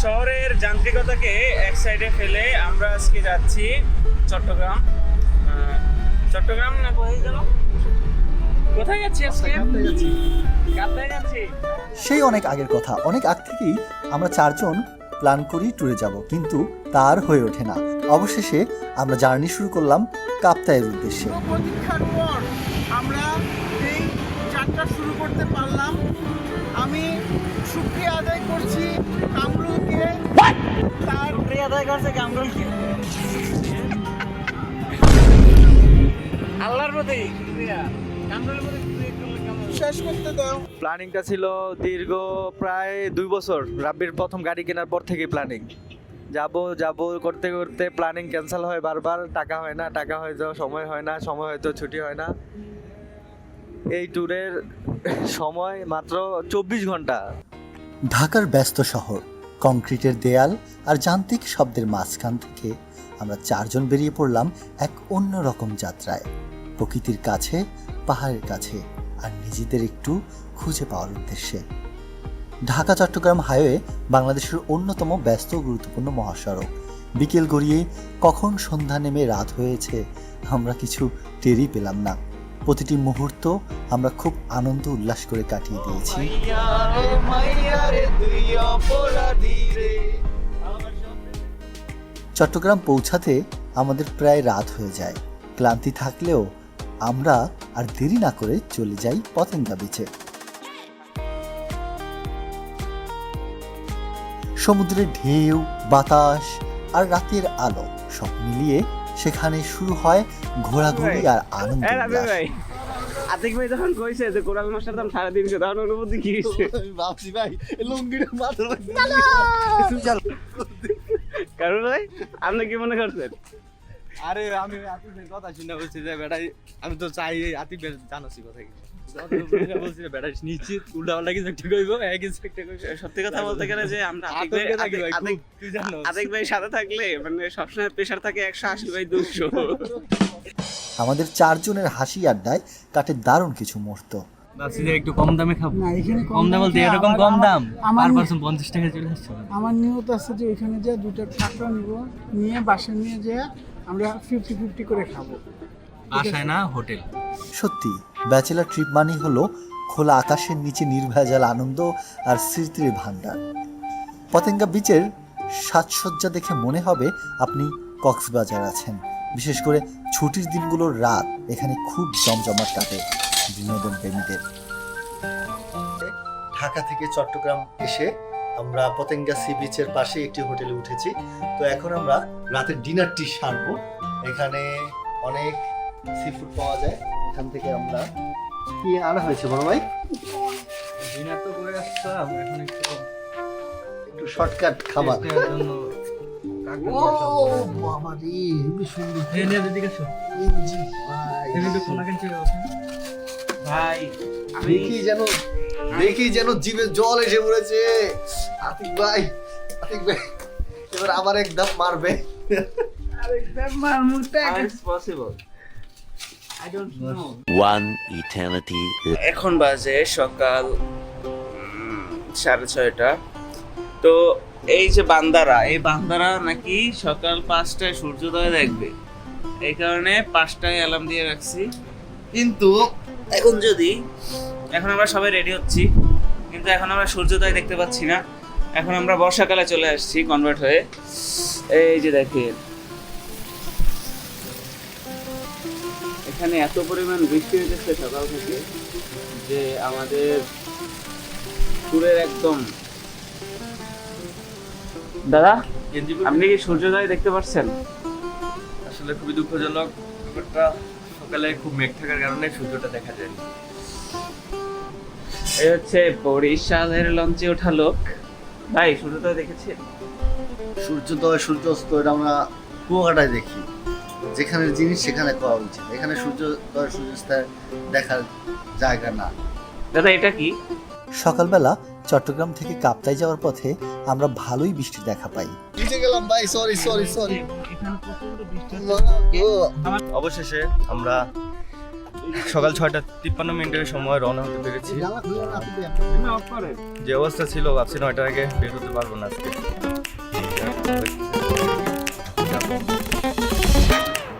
শহরের যান্ত্রিকতাকে এক সাইডে ফেলে আমরা আজকে যাচ্ছি চট্টগ্রাম। চট্টগ্রাম না কোথায় গেল? কোথায় যাচ্ছি আজকে? কাপ্তাই যাচ্ছি। সেই অনেক আগের কথা, অনেক আগ থেকেই আমরা চারজন প্ল্যান করি ট্যুরে যাব, কিন্তু তার হয়ে ওঠে না। অবশেষে আমরা জার্নি শুরু করলাম কাপ্তাইয়ের উদ্দেশ্যে। প্রতীক্ষার পর আমরা এই যাত্রা শুরু করতে পারলাম। আমি শুকরিয়া আদায় করছি কামরুলকে। তার শুকরিয়া আদায় করছে কামরুলকে, আল্লাহর প্রতি শুকরিয়া। কামরুলের প্রতি শুকরিয়া করলে কেমন? শেষ করতে দাও। প্ল্যানিংটা ছিল দীর্ঘ প্রায় 2 বছর। রাব্বির প্রথম গাড়ি কেনার পর থেকে প্ল্যানিং, যাব করতে করতে প্ল্যানিং ক্যান্সেল হয় বারবার। টাকা হয় না, টাকা হয়তো সময় হয় না, সময় হয়তো ছুটি হয় না। এই ট্যুরের সময় মাত্র 24 ঘন্টা। ঢাকার ব্যস্ত শহর, কংক্রিটের দেয়াল আর যান্ত্রিক শব্দের মাঝখান থেকে আমরা চারজন বেরিয়ে পড়লাম এক অন্যরকম যাত্রায়, প্রকৃতির কাছে, পাহাড়ের কাছে, আর নিজেদের একটু খুঁজে পাওয়ার উদ্দেশ্যে। ঢাকা চট্টগ্রাম হাইওয়ে বাংলাদেশের অন্যতম ব্যস্ত ও গুরুত্বপূর্ণ মহাসড়ক। বিকেল গড়িয়ে কখন সন্ধ্যা নেমে রাত হয়েছে আমরা কিছু টেরই পেলাম না। প্রতিটি মুহূর্ত আমরা খুব আনন্দ উল্লাস করে কাটিয়ে দিয়েছি। চট্টগ্রাম পৌঁছাতে আমাদের প্রায় রাত হয়ে যায়। ক্লান্তি থাকলেও আমরা আর দেরি না করে চলে যাই পতেঙ্গা বিচে। সমুদ্রের ঢেউ, বাতাস আর রাতের আলো সব মিলিয়ে সেখানে শুরু হয় ঘোরাঘুরি আর আনন্দ উল্লাস। আতিক ভাই যখন কইছে যে কোরাল মাছটার দাম 350, তখন অনুভূতি কি হয়েছে? ভাবছি ভাই লুঙ্গিটা মাথার মধ্যে কারণ ভাই আপনি কি মনে করছেন? আরে আমি আতিফের কথা শুনে বলছি যে বেটাই, আমি তো চাই আতিফের জানোসি কথা কি বলছি, বেটাই নিশ্চিত উল্টা পাল্টা কিছু একটা কইবো, কিছু একটা কইবো। সত্যি কথা বলতে গেলে যে আমরা তুই জানো আতিক ভাই সাথে থাকলে মানে সবসময় প্রেশার থাকে 180 বাই 200। আমাদের চারজনের হাসি আড্ডায় কাটে দারুণ কিছু মুহূর্ত। ভাবছি যে একটু কম দামে খাবো। না, এখানে কম দাম বলতে এরকম কম দাম, আমার পার পারসন 50 টাকা চলে আসছে। আমার নিয়ত আছে যে ওইখানে যে দুটো ঠাকুর নিব, নিয়ে বাসায় নিয়ে যে আমরা 50-50 করে খাবো। বাসায় না, হোটেল। সত্যি ব্যাচেলার ট্রিপ মানেই হলো খোলা আকাশের নিচে নির্ভেজাল আনন্দ আর স্মৃতির ভান্ডার। পতেঙ্গা বিচের সাজসজ্জা দেখে মনে হবে আপনি কক্সবাজার আছেন। বিশেষ করে ছুটির দিনগুলোর রাত এখানে খুব জমজমাট কাটে বিনোদন প্রেমীদের। ঢাকা থেকে চট্টগ্রাম এসে আমরা পতেঙ্গা সি বিচের পাশে একটি হোটেলে উঠেছি। তো এখন আমরা রাতের ডিনারটি সারবো। এখানে অনেক সি ফুড পাওয়া যায়, এখান থেকে আমরা কি আনা হয়েছে বড় ভাই? ডিনার তো করে আসলাম, এখন একটু শর্টকাট খাবার। টেস্টের জন্য ও বাবা রে, হেবি সুন্দর। এই নিয়ে দিকে আসো। জি ভাই, এই কিন্তু কোনা কেন চলে আসে ভাই আমি দেখি যেন জিভে জল এসে পড়েছে। আতিক ভাই এবার আবার একদম মারবে। Possible I don't know. One eternity. এখন বাজে সকাল 6:30। তো এই যে বান্দারা, এই বান্দারা নাকি সকাল 5টায় সূর্যোদয় দেখবে, এই কারণে 5টায় অ্যালার্ম দিয়ে রাখছি। কিন্তু এখন আমরা সবাই রেডি হচ্ছি, কিন্তু এখন আমরা সূর্যোদয় দেখতে পাচ্ছি না। এখন আমরা বর্ষাকালে চলে আসছি কনভার্ট হয়ে। এই যে দেখেন এখানে এত পরিমাণ বৃষ্টি হয়েছে সকাল থেকে যে আমাদের ট্যুরের একদম। দাদা আপনি কি সূর্যোদয় দেখতে পাচ্ছেন? আসলে খুবই দুঃখজনক ব্যাপারটা, সকালে খুব মেঘ থাকার কারণে সূর্যটা দেখা যায়নি। এই হচ্ছে বরিশালের লঞ্চে ওঠা লোক। ভাই সূর্যোদয় দেখেছেন? সূর্যোদয় সূর্যাস্ত এটা আমরা কুয়াকাটায় দেখি, যেখানে জিনিস সেখানে করা উচিত। এখানে সূর্যোদয় সূর্যাস্ত দেখার জায়গা না। দাদা এটা কি? সকালবেলা চট্টগ্রাম থেকে কাপ্তাই যাওয়ার পথে আমরা ভালোই বৃষ্টির দেখা পাই। ভিজে গেলাম ভাই, সরি। এখানে প্রচন্ড বৃষ্টি অবশেষে আমরা সকাল 6:53 সময় রওনা হতে পেরেছি। যে অবস্থা ছিল ভাবছি 9টার আগে বের হতে পারবো না আজকে।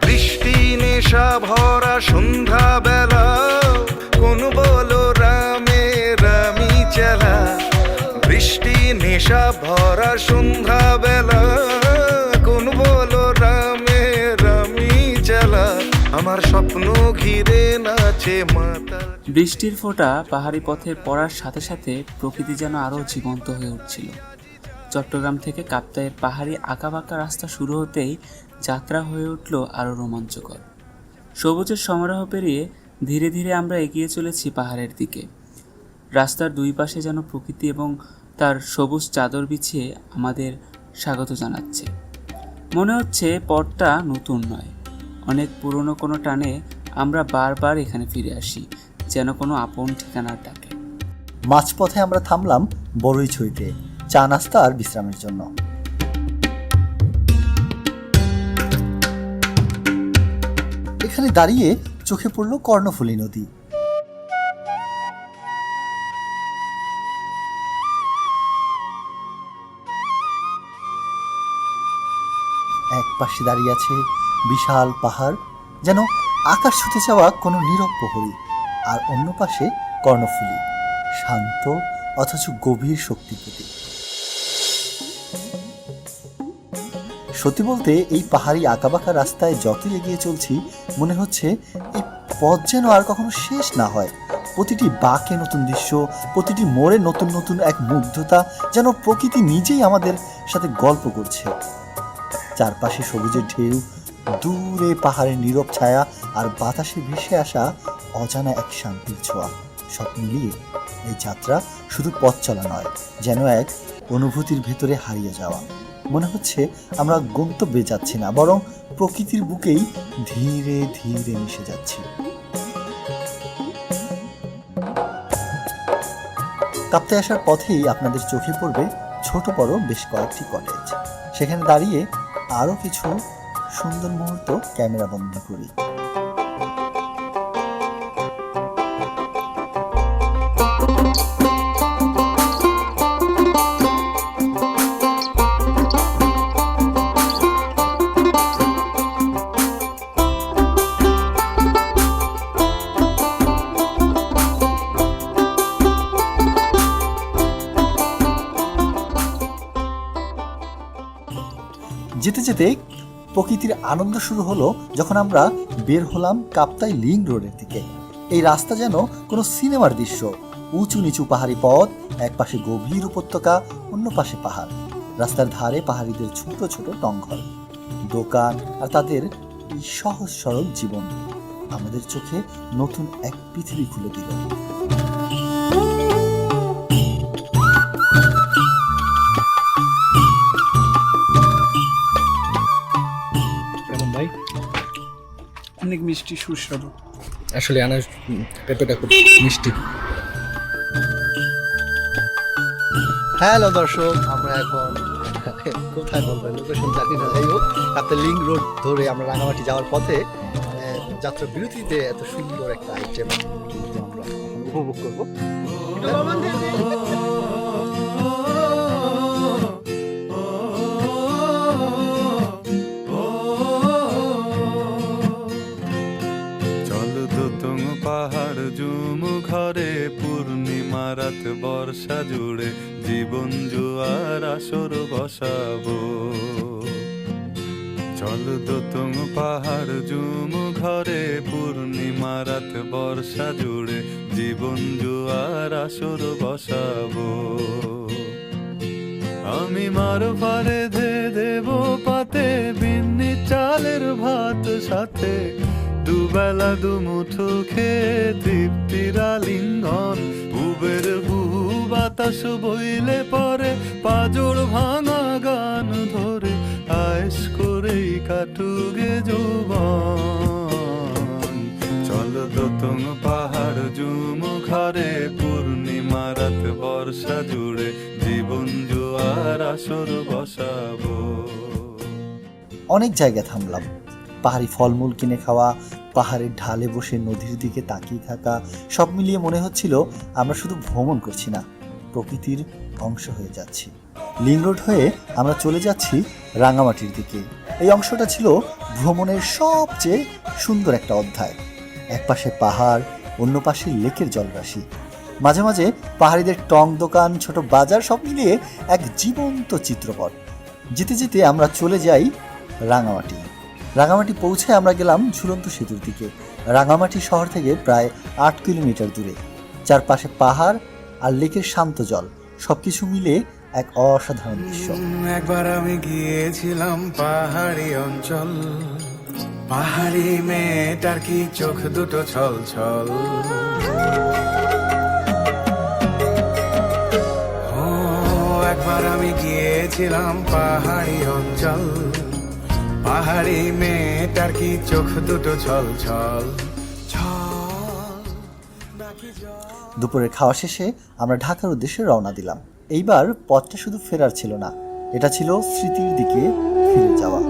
বৃষ্টি নেশা ভরা সন্ধ্যা বেলা কোন বলো রামে রামি চেলা বৃষ্টি নেশা ভরা সন্ধ্যা বেলা কোন বলো রামে রামি চেলা আমার স্বপ্ন ঘিরে নাচে মাতাল। বৃষ্টির ফোঁটা পাহাড়ি পথে পড়ার সাথে সাথে প্রকৃতি যেন আরও জীবন্ত হয়ে উঠছিল। চট্টগ্রাম থেকে কাপ্তাইয়ের পাহাড়ি আঁকাবাঁকা রাস্তা শুরু হতেই যাত্রা হয়ে উঠল আরও রোমাঞ্চকর। সবুজের সমারোহ পেরিয়ে ধীরে ধীরে আমরা এগিয়ে চলেছি পাহাড়ের দিকে। রাস্তার দুই পাশে যেন প্রকৃতি এবং তার সবুজ চাদর বিছিয়ে আমাদের স্বাগত জানাচ্ছে। মনে হচ্ছে পথটা নতুন নয়, অনেক পুরনো কোনো টানে আমরা বারবার এখানে ফিরে আসি, যেন কোনো আপন ঠিকানার ডাকে। মাঝপথে আমরা থামলাম বড়ইছড়িতে চা নাস্তা আর বিশ্রামের জন্য। এখানে দাঁড়িয়ে চোখে পড়ল কর্ণফুলী নদী। এক পাশে দাঁড়িয়ে আছে বিশাল পাহাড়, যেন আকাশ ছুঁতে যাওয়া কোনো নীরব প্রহরী, আর অন্য পাশে কর্ণফুলী, শান্ত অথচ গভীর শক্তির প্রতীক। সত্যি বলতে এই পাহাড়ি আঁকাবাঁকা রাস্তায় যতই এগিয়ে চলছি মনে হচ্ছে এই পথ যেন আর কখনো শেষ না হয়। প্রতিটি বাঁকে নতুন দৃশ্য, প্রতিটি মোড়ে নতুন নতুন এক মুগ্ধতা, যেন প্রকৃতি নিজেই আমাদের সাথে গল্প করছে। চারপাশে সবুজের ঢেউ, দূরে পাহাড়ের নীরব ছায়া, আর বাতাসে ভেসে আসা অজানা এক শান্তির ছোঁয়া। সব মিলিয়ে এই যাত্রা শুধু পথ চলা নয়, যেন এক অনুভূতির ভেতরে হারিয়ে যাওয়া। মনে হচ্ছে আমরা গন্তব্যে যাচ্ছি না, বরং প্রকৃতির বুকেই ধীরে ধীরে মিশে যাচ্ছি। কাপ্তাই আসার পথেই আপনাদের চোখে পড়বে ছোট বড় বেশ কয়েকটি কটেজ। সেখানে দাঁড়িয়ে আরও কিছু সুন্দর মুহূর্ত ক্যামেরা বন্দী করি। যেতে যেতে প্রকৃতির আনন্দ শুরু হলো যখন আমরা বের হলাম কাপ্তাই লিং রোডের দিকে। এই রাস্তা যেন কোনো সিনেমার দৃশ্য। উঁচু নিচু পাহাড়ি পথ, এক পাশে গভীর উপত্যকা, অন্য পাশে পাহাড়। রাস্তার ধারে পাহাড়িদের ছোট ছোট টংঘর, দোকান আর তাদের এই সহজ সরল জীবন আমাদের চোখে নতুন এক পৃথিবী খুলে দিল। অনেক মিষ্টি সুস্বাদু। আসলে আনার পেঁপেটা খুব মিষ্টি। হ্যালো দর্শক, আমরা এখন কোথায় বলবো লোকেশন জানি না, যাই হোক কাপ্তাই লিং রোড ধরে আমরা রাঙামাটি যাওয়ার পথে যাত্রা বিরতিতে এত সুন্দর একটা আইটেম আমরা উপভোগ করবো। পাহাড় জুম ঘরে পূর্ণিমা রাত বর্ষা জুড়ে জীবন জুয়ার আসর বসাবো। চল দোতং পাহাড় জুম ঘরে পূর্ণিমা রাত বর্ষা জুড়ে জীবন জুয়ার আসর বসাবো। আমি মার পারে ধে দেব পাতে বিন্নি চালের ভাত সাথে, দুবেলা দুমুঠো খেয়ে তৃপ্তির আলিঙ্গন। উবের বহু বাতাস বইলে পরে পাজর ভাঙা গান ধরে আয়েশ করেই কাটুগে যৌবন। চল দোতং পাহাড় জুম ঘরে পূর্ণিমা রাত বর্ষা জুড়ে জীবন জোয়ার আসর বসাবো। অনেক জায়গায় থামলাম, পাহাড়ি ফলমূল কিনে খাওয়া, পাহাড়ের ঢালে বসে নদীর দিকে তাকিয়ে থাকা, সব মিলিয়ে মনে হচ্ছিল আমরা শুধু ভ্রমণ করছি না, প্রকৃতির অংশ হয়ে যাচ্ছি। লিং রোড হয়ে আমরা চলে যাচ্ছি রাঙামাটির দিকে। এই অংশটা ছিল ভ্রমণের সবচেয়ে সুন্দর একটা অধ্যায়। এক পাশে পাহাড়, অন্য পাশে লেকের জলরাশি, মাঝে মাঝে পাহাড়িদের টং দোকান, ছোট বাজার, সব মিলিয়ে এক জীবন্ত চিত্রপট। যেতে যেতে আমরা চলে যাই রাঙামাটি। রাঙামাটি পৌঁছে আমরা গেলাম ঝুলন্ত সেতুর দিকে। রাঙামাটি শহর থেকে প্রায় 8 কিলোমিটার দূরে। চারপাশে পাহাড় আর লেকের শান্ত জল, সবকিছু মিলে এক অসাধারণ দৃশ্য। একবার আমি গিয়েছিলাম পাহাড়ি অঞ্চল, পাহাড়ি মেয়েটার কি চোখ দুটো ছল ছল। ও একবার আমি গিয়েছিলাম পাহাড়ি অঞ্চল, পাহাড়ি মেয়েটার কি চোখ দুটো ছল ছল ছল। দুপুরের খাওয়া শেষে আমরা ঢাকার উদ্দেশ্যে রওনা দিলাম। এইবার পথটা শুধু ফেরার ছিল না, এটা ছিল স্মৃতির দিকে ফিরে যাওয়া।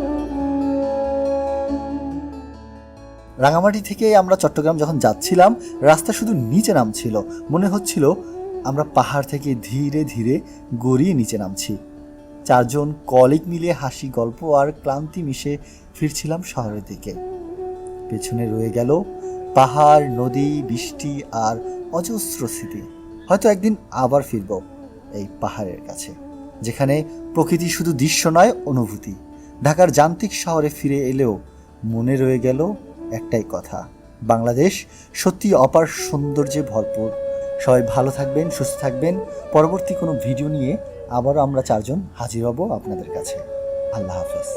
রাঙামাটি থেকে আমরা চট্টগ্রাম যখন যাচ্ছিলাম, রাস্তা শুধু নিচে নামছিল। মনে হচ্ছিল আমরা পাহাড় থেকে ধীরে ধীরে গড়িয়ে নিচে নামছি। 4 জন কলিগ মিলে হাসি, গল্প আর ক্লান্তি মিশে ফিরছিলাম শহরের দিকে। পেছনে রয়ে গেল পাহাড়, নদী, বৃষ্টি আর অজস্র স্মৃতি। হয়তো একদিন আবার ফিরব এই পাহাড়ের কাছে, যেখানে প্রকৃতি শুধু দৃশ্য নয়, অনুভূতি। ঢাকার যান্ত্রিক শহরে ফিরে এলেও মনে রয়ে গেল একটাই কথা, বাংলাদেশ সত্যি অপার সৌন্দর্যে ভরপুর। সবাই ভালো থাকবেন, সুস্থ থাকবেন। পরবর্তী কোনো ভিডিও নিয়ে আবারও আমরা 4 জন হাজির হব আপনাদের কাছে। আল্লাহ হাফেজ।